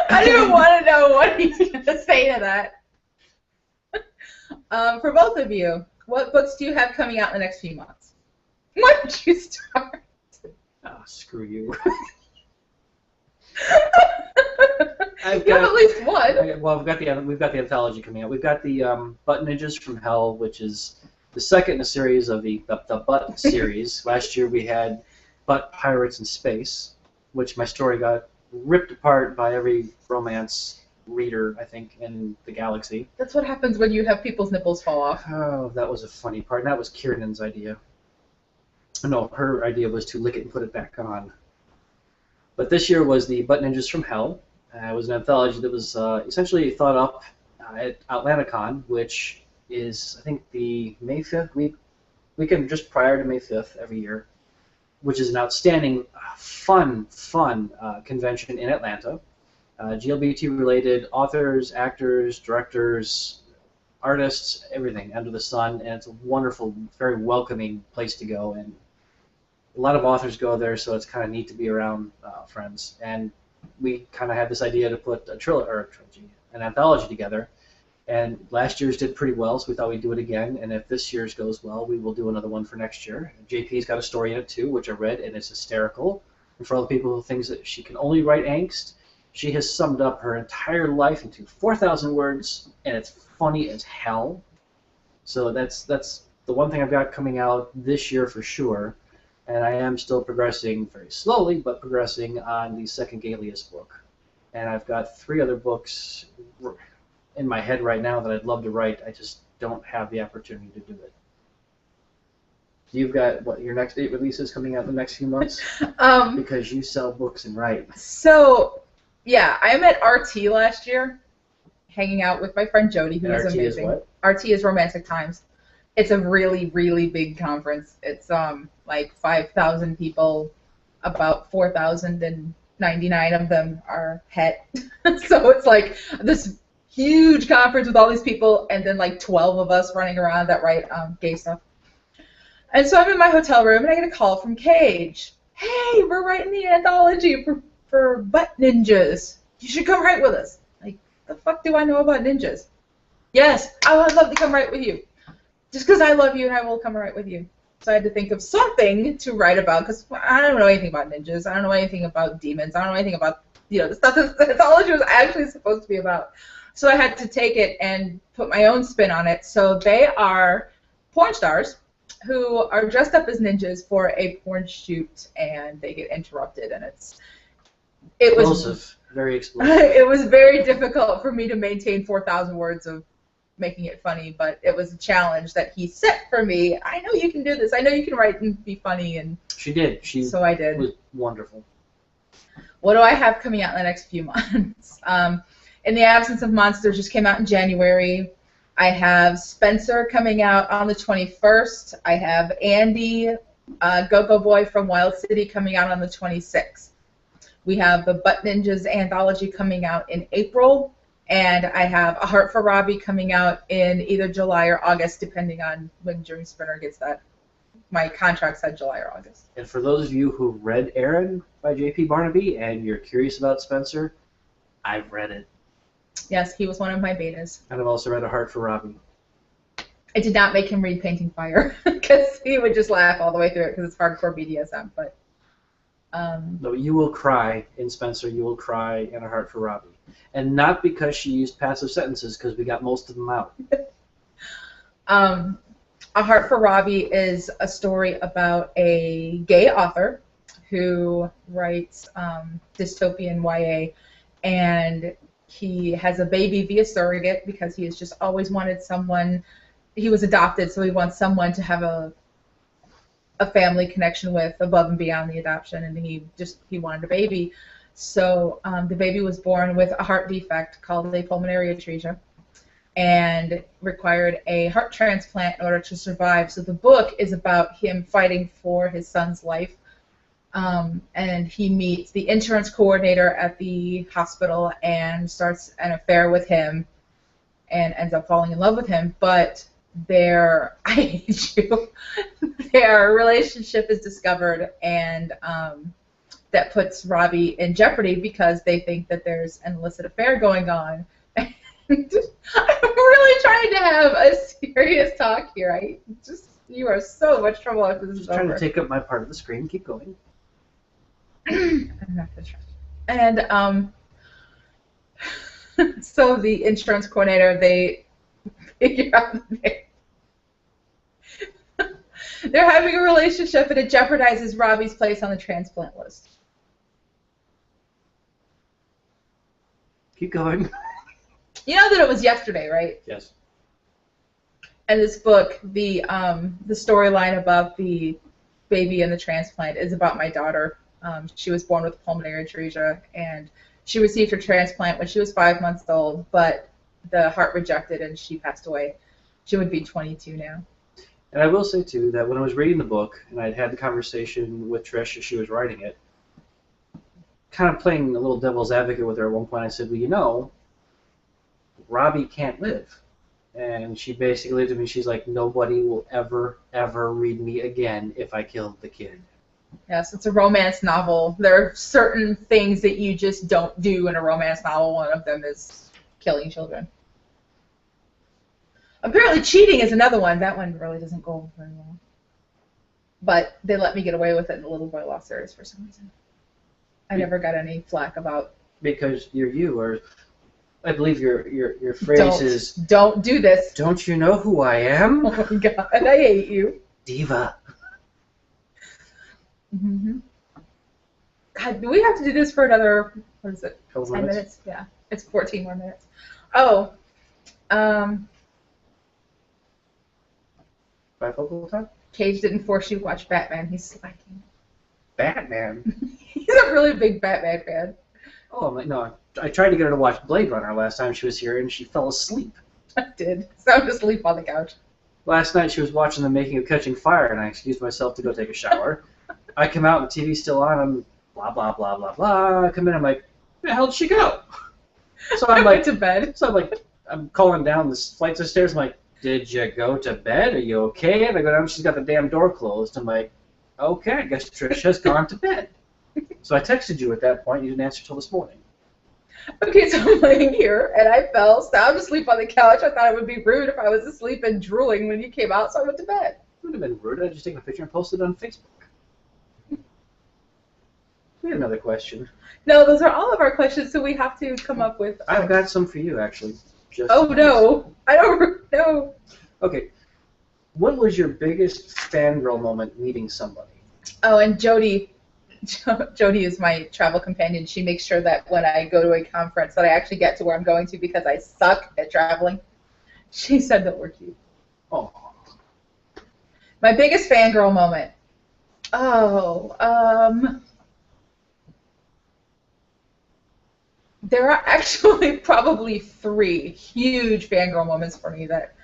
I don't even want to know what he's going to say to that. For both of you, what books do you have coming out in the next few months? Why don't you start? Oh, screw you. You have at least one. We've got the anthology coming out. We've got the Buttinages from Hell, which is the second in a series of the Butt series. Last year we had Butt Pirates in Space, which my story got ripped apart by every romance reader, I think, in the galaxy. That's what happens when you have people's nipples fall off. Oh, that was a funny part. And that was Kieran's idea. No, her idea was to lick it and put it back on. But this year was the Butt Ninjas from Hell. It was an anthology that was essentially thought up at Atlanticon, which is, I think, the May 5th weekend just prior to May 5th every year, which is an outstanding, fun convention in Atlanta. GLBT-related authors, actors, directors, artists, everything under the sun, and it's a wonderful, very welcoming place to go. And a lot of authors go there, so it's kind of neat to be around friends. And we kind of had this idea to put an anthology together. And last year's did pretty well, so we thought we'd do it again. And if this year's goes well, we will do another one for next year. JP's got a story in it too, which I read, and it's hysterical. And for all the people who think that she can only write angst, she has summed up her entire life into 4,000 words, and it's funny as hell. So that's the one thing I've got coming out this year for sure. And I am still progressing very slowly, but progressing on the second Galeas book. And I've got 3 other books in my head right now that I'd love to write. I just don't have the opportunity to do it. You've got, what, your next 8 releases coming out in the next few months? Because you sell books and write. So, yeah, I met RT last year, hanging out with my friend Jody, who is amazing. RT is what? RT is Romantic Times. It's a really, really big conference. It's like 5,000 people, about 4,099 of them are het. So it's like this huge conference with all these people, and then like 12 of us running around that write gay stuff. And so I'm in my hotel room, and I get a call from Kage. Hey, we're writing the anthology for Butt Ninjas. You should come write with us. Like, the fuck do I know about ninjas? Yes, I would love to come write with you. Just because I love you, and I will come write with you. So I had to think of something to write about, because I don't know anything about ninjas. I don't know anything about demons. I don't know anything about, the stuff that the anthology was actually supposed to be about. So I had to take it and put my own spin on it. So they are porn stars who are dressed up as ninjas for a porn shoot, and they get interrupted, and it was very explosive. It was very difficult for me to maintain 4,000 words of making it funny, but it was a challenge that he set for me. I know you can do this. I know you can write and be funny, and she did. So I did. It was wonderful. What do I have coming out in the next few months? In the Absence of Monsters just came out in January. I have Spencer coming out on the 21st. I have Andy, Go-Go Boy from Wild City, coming out on the 26th. We have the Butt Ninjas anthology coming out in April, and I have A Heart for Robbie coming out in either July or August, depending on when Dream Spinner gets that. My contract said July or August. And for those of you who read Aaron by J.P. Barnaby and you're curious about Spencer, I've read it. Yes, he was one of my betas. And I've also read A Heart for Robbie. I did not make him read Painting Fire, because he would just laugh all the way through it, because it's hardcore BDSM. But no, you will cry in Spencer. You will cry in A Heart for Robbie. And not because she used passive sentences, because we got most of them out. A Heart for Robbie is a story about a gay author who writes dystopian YA, and he has a baby via surrogate because he has just always wanted someone. He was adopted, so he wants someone to have a family connection with above and beyond the adoption, and he wanted a baby. So the baby was born with a heart defect called a pulmonary atresia, and required a heart transplant in order to survive. So the book is about him fighting for his son's life. And he meets the insurance coordinator at the hospital and starts an affair with him and ends up falling in love with him. But their relationship is discovered, and that puts Robbie in jeopardy because they think that there's an illicit affair going on. I'm really trying to have a serious talk here. You are so much trouble after this is over. Trying to take up my part of the screen. Keep going. And so the insurance coordinator, they figure out that they're having a relationship, and it jeopardizes Robbie's place on the transplant list. Keep going. You know that it was yesterday, right? Yes. And this book, the storyline about the baby and the transplant is about my daughter. She was born with pulmonary atresia, and she received her transplant when she was 5 months old, but the heart rejected and she passed away. She would be 22 now. And I will say, too, that when I was reading the book, and I'd had the conversation with Trish as she was writing it, kind of playing a little devil's advocate with her at one point, I said, well, you know, Robbie can't live. And she basically to me, she's like, nobody will ever, ever read me again if I killed the kid. Yes, it's a romance novel. There are certain things that you just don't do in a romance novel. One of them is killing children. Apparently cheating is another one. That one really doesn't go very well. But they let me get away with it in the Little Boy Law series for some reason. I never got any flack about... Because you're you, or I believe your phrase is... Don't do this. Don't you know who I am? Oh my God, I hate you. Diva. Mm-hmm. God, do we have to do this for another, what is it, 10 minutes? Yeah, it's 14 more minutes. Oh, Bifocal time? Kage didn't force you to watch Batman. He's slacking. Batman? He's a really big Batman fan. Oh, no, I tried to get her to watch Blade Runner last time she was here, and she fell asleep. I did. Sound asleep on the couch. Last night she was watching The Making of Catching Fire, and I excused myself to go take a shower. I come out and the TV's still on, and blah, blah, blah, blah, blah. I come in, I'm like, where the hell did she go? So I'm like, to bed. So I'm calling down the flights of stairs. I'm like, did you go to bed? Are you okay? And I go down, she's got the damn door closed. I'm like, okay, I guess Trish has gone to bed. So I texted you at that point. You didn't answer till this morning. Okay, so I'm laying here, and I fell sound asleep on the couch. I thought it would be rude if I was asleep and drooling when you came out, so I went to bed. It would have been rude. I'd just taken a picture and posted it on Facebook. We had another question. No, those are all of our questions, so we have to come up with... I've got some for you, actually. Oh, no. I don't know. Okay. What was your biggest fangirl moment meeting somebody? Oh, and Jody is my travel companion. She makes sure that when I go to a conference that I actually get to where I'm going to because I suck at traveling. She said that we're cute. Oh. My biggest fangirl moment. There are actually probably 3 huge fangirl moments for me that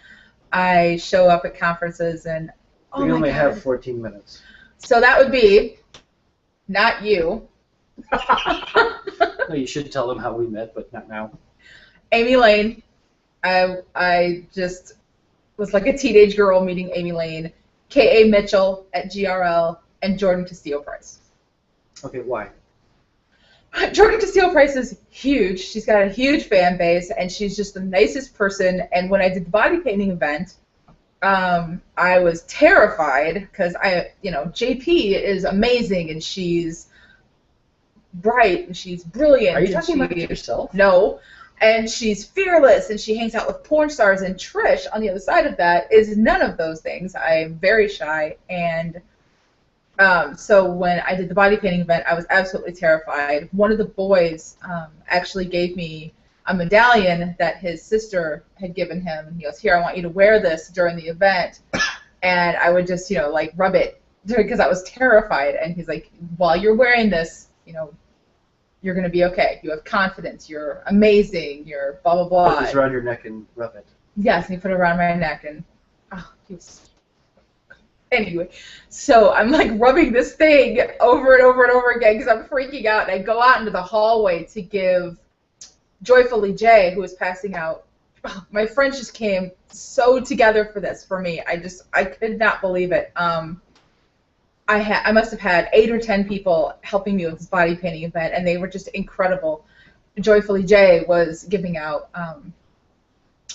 I show up at conferences and, oh my God. We only have 14 minutes. So that would be, not you. No, you should tell them how we met, but not now. Amy Lane. I just was like a teenage girl meeting Amy Lane, K.A. Mitchell at GRL, and Jordan Castillo-Price. Okay, why? Jordan Castillo-Price is huge. She's got a huge fan base, and she's just the nicest person. And when I did the body painting event, I was terrified because JP is amazing, and she's bright, and she's brilliant. Are you talking about yourself? No. And she's fearless, and she hangs out with porn stars. And Trish, on the other side of that, is none of those things. I'm very shy, and so when I did the body painting event, I was absolutely terrified. One of the boys actually gave me a medallion that his sister had given him. He goes, "Here, I want you to wear this during the event." And I would just, rub it because I was terrified. And he's like, "While you're wearing this, you're going to be okay. You have confidence. You're amazing. You're blah, blah, blah." Put this around your neck and rub it. Yes, and he put it around my neck. And he was... Anyway, so I'm like rubbing this thing over and over and over again because I'm freaking out. And I go out into the hallway to give Joyfully Jay, who was passing out. My friends just came so together for this for me. I could not believe it. I must have had 8 or 10 people helping me with this body painting event, and they were just incredible. Joyfully Jay was giving out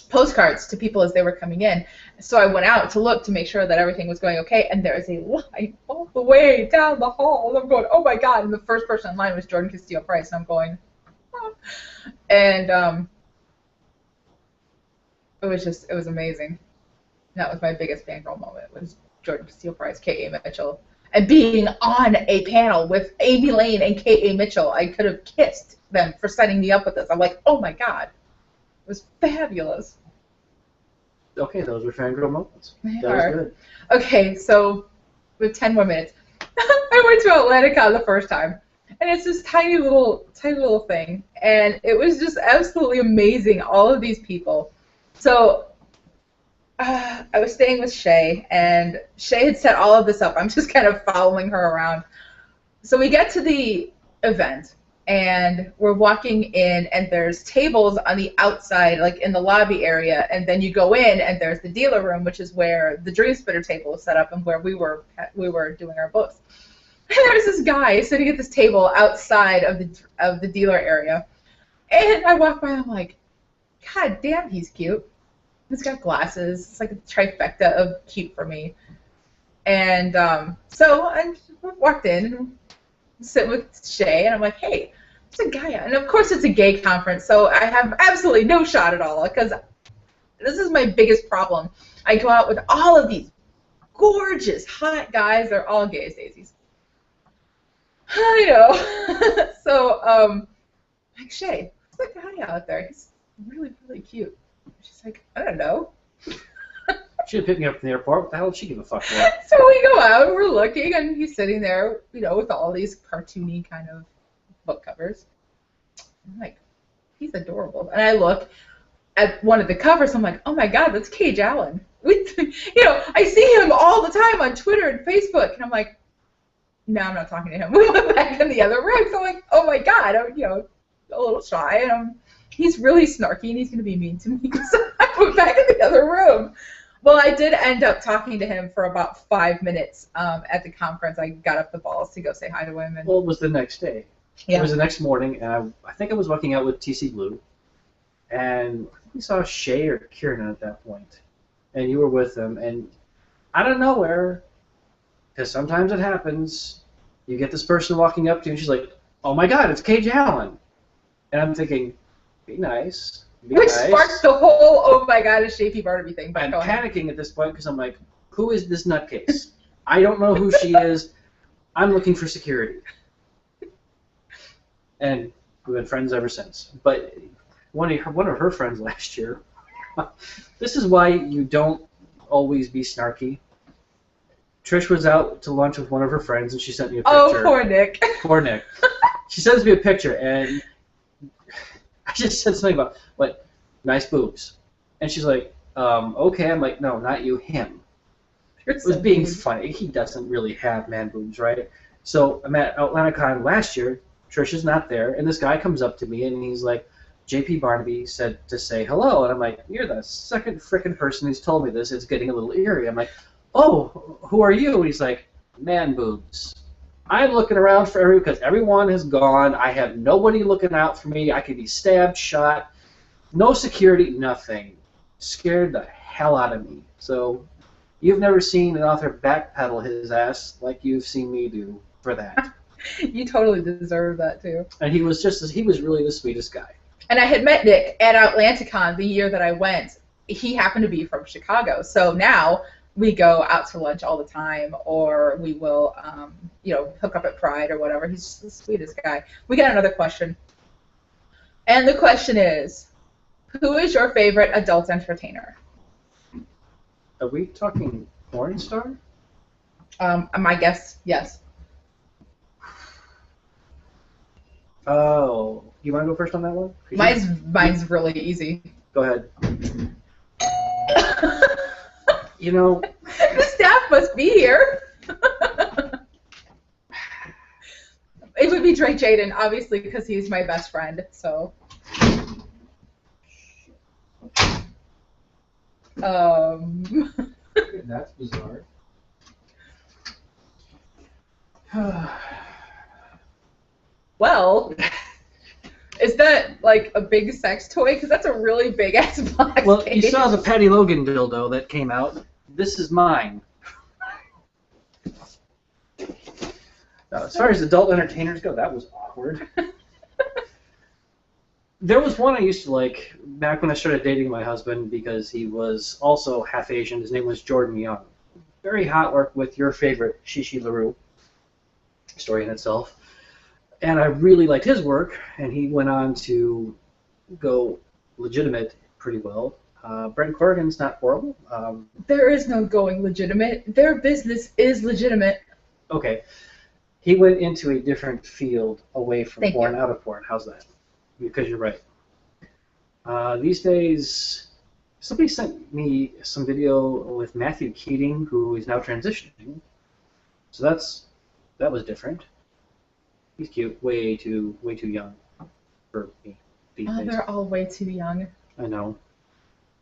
postcards to people as they were coming in. So I went out to look to make sure that everything was going okay, and there is a line all the way down the hall. And I'm going, oh my God, and the first person in line was Jordan Castillo-Price, and I'm going, oh. And it was amazing. That was my biggest fangirl moment, was Jordan Castillo-Price, K.A. Mitchell. And being on a panel with Amy Lane and K.A. Mitchell, I could have kissed them for setting me up with this. I'm like, oh my God. It was fabulous. Okay, those were fangirl moments. They That was are. good. Okay, so we have 10 more minutes. I went to Atlantica the first time, and it's this tiny little thing, and it was just absolutely amazing. All of these people. So I was staying with Shay, and Shay had set all of this up. I'm just kind of following her around. So we get to the event, and we're walking in, and there's tables on the outside, like in the lobby area, and then you go in, and there's the dealer room, which is where the Dream Spitter table is set up, and where we were doing our books. And there's this guy sitting at this table outside of the dealer area, and I walk by, and I'm like, God damn, he's cute. He's got glasses. It's like a trifecta of cute for me. And so I walked in and sit with Shay, and I'm like, hey, there's a guy. And of course it's a gay conference, so I have absolutely no shot at all, because this is my biggest problem. I go out with all of these gorgeous, hot guys. They're all gay as daisies. I know. So, like, Shay, who's that guy out there? He's really, really cute. She's like, I don't know. She had picked me up from the airport. What the hell did she give a fuck for? So we go out, and we're looking, and he's sitting there, you know, with all these cartoony kind of book covers. I'm like, he's adorable. And I look at one of the covers, I'm like, oh my God, that's Kage Allen. You know, I see him all the time on Twitter and Facebook, and I'm like, no, I'm not talking to him. We went back in the other room, so I'm like, oh my God, I'm, you know, a little shy, and he's really snarky, and he's going to be mean to me, so I went back in the other room. Well, I did end up talking to him for about 5 minutes at the conference. I got up the balls to go say hi to him. And Well, it was the next day. yeah. It was the next morning, and I think I was walking out with TC Blue, and I think we saw Shay or Kieran at that point, and you were with them, and out of nowhere, because sometimes it happens, you get this person walking up to you, and she's like, oh my God, it's Kage Allen. And I'm thinking, be nice. Which sparked the whole, oh my God, it's JP Barnaby thing. I'm panicking at this point because I'm like, who is this nutcase? I don't know who she is. I'm looking for security. And we've been friends ever since. But one of her friends last year, this is why you don't always be snarky. Trish was out to lunch with one of her friends, and she sent me a picture. Oh, poor Nick. Poor Nick. She sends me a picture, and I just said something about, what, nice boobs. And she's like, okay. I'm like, no, not you, him. It was being funny. He doesn't really have man boobs, right? So I'm at AtlantaCon last year. Trish is not there, and this guy comes up to me, and he's like, JP Barnaby said to say hello. And I'm like, you're the second frickin' person who's told me this. It's getting a little eerie. I'm like, oh, who are you? And he's like, man boobs. I'm looking around for everyone because everyone has gone. I have nobody looking out for me. I could be stabbed, shot. No security, nothing. Scared the hell out of me. So you've never seen an author backpedal his ass like you've seen me do for that. You totally deserve that, too. And he was really the sweetest guy. And I had met Nick at Atlanticon the year that I went. He happened to be from Chicago. So now we go out to lunch all the time, or we will, you know, hook up at Pride or whatever. He's just the sweetest guy. We got another question. And the question is, who is your favorite adult entertainer? Are we talking porn star? My guess, yes. Oh, you want to go first on that one? Mine's really easy. Go ahead. You know, the staff must be here. It would be Drake Jaden, obviously, because he's my best friend. So, that's bizarre. Well, is that like a big sex toy? Because that's a really big ass box. Well, you saw the Patty Logan dildo that came out. This is mine. Now, as far as adult entertainers go, that was awkward. There was one I used to like back when I started dating my husband because he was also half Asian. His name was Jordan Young. Very hot work with your favorite Shishi LaRue. Story in itself. And I really liked his work, and he went on to go legitimate pretty well. Brent Corrigan's not horrible. There is no going legitimate. Their business is legitimate. Okay. He went into a different field away from Thank porn, you. out of porn. How's that? Because you're right. These days, somebody sent me some video with Matthew Keating, who is now transitioning. So that was different. He's cute, way too young for me these days. They're all way too young. I know.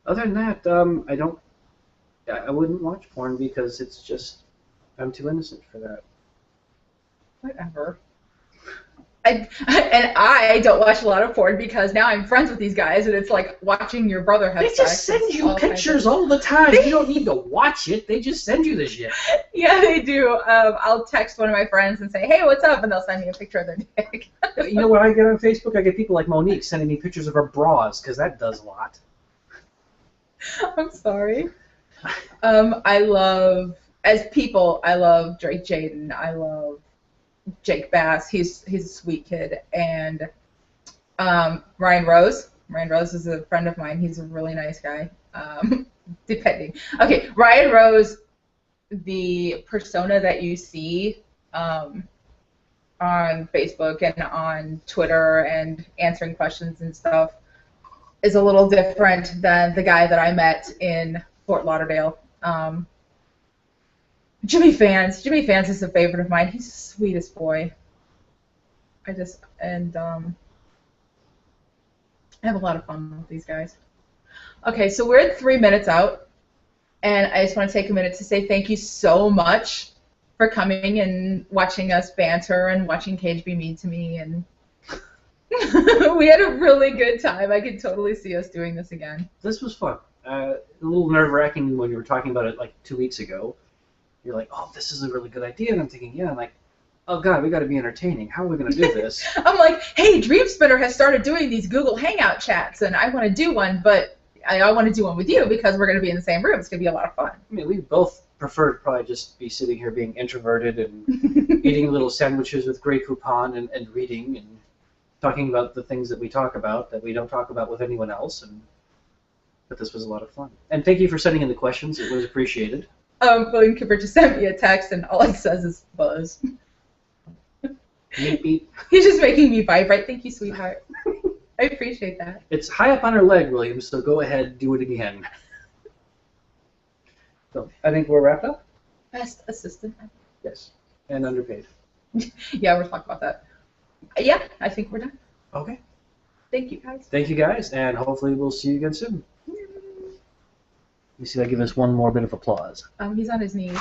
Other than that, I wouldn't watch porn because it's just I'm too innocent for that. Whatever. I don't watch a lot of porn because now I'm friends with these guys, and it's like watching your brother have They sex. just send you pictures all the time. You don't need to watch it. They just send you the shit. Yeah, they do. I'll text one of my friends and say, "Hey, what's up?" and they'll send me a picture of their dick. You know what I get on Facebook? I get people like Monique sending me pictures of her bras because that does a lot. I'm sorry. I love Drake Jaden. I love Jake Bass. He's a sweet kid. And Ryan Rose. Ryan Rose is a friend of mine. He's a really nice guy. Depending. Okay, Ryan Rose, the persona that you see on Facebook and on Twitter and answering questions and stuff is a little different than the guy that I met in Fort Lauderdale. Jimmy Fans is a favorite of mine. He's the sweetest boy. I have a lot of fun with these guys. Okay, so we're at 3 minutes out, and I just want to take a minute to say thank you so much for coming and watching us banter and watching Kage be mean to me, and we had a really good time. I could totally see us doing this again. This was fun. A little nerve-wracking when you were talking about it like 2 weeks ago. You're like, oh, this is a really good idea, and I'm thinking, yeah, I'm like, oh god, we got to be entertaining. How are we going to do this? I'm like, hey, Dream Spinner has started doing these Google Hangout chats, and I want to do one, but I want to do one with you because we're going to be in the same room. It's going to be a lot of fun. I mean, we both prefer to probably just be sitting here being introverted and eating little sandwiches with Grey Poupon and reading and talking about the things that we talk about that we don't talk about with anyone else. But this was a lot of fun. And thank you for sending in the questions. It was appreciated. William Cooper just sent me a text, and all he says is buzz. Beep, beep. He's just making me vibrate. Thank you, sweetheart. I appreciate that. It's high up on her leg, William, so go ahead, do it again. So, I think we're wrapped up? Best assistant. Yes. And underpaid. Yeah, we'll talk about that. Yeah, I think we're done. Okay. Thank you, guys. Thank you, guys, and hopefully we'll see you again soon. Let me see if I give us one more bit of applause. He's on his knees.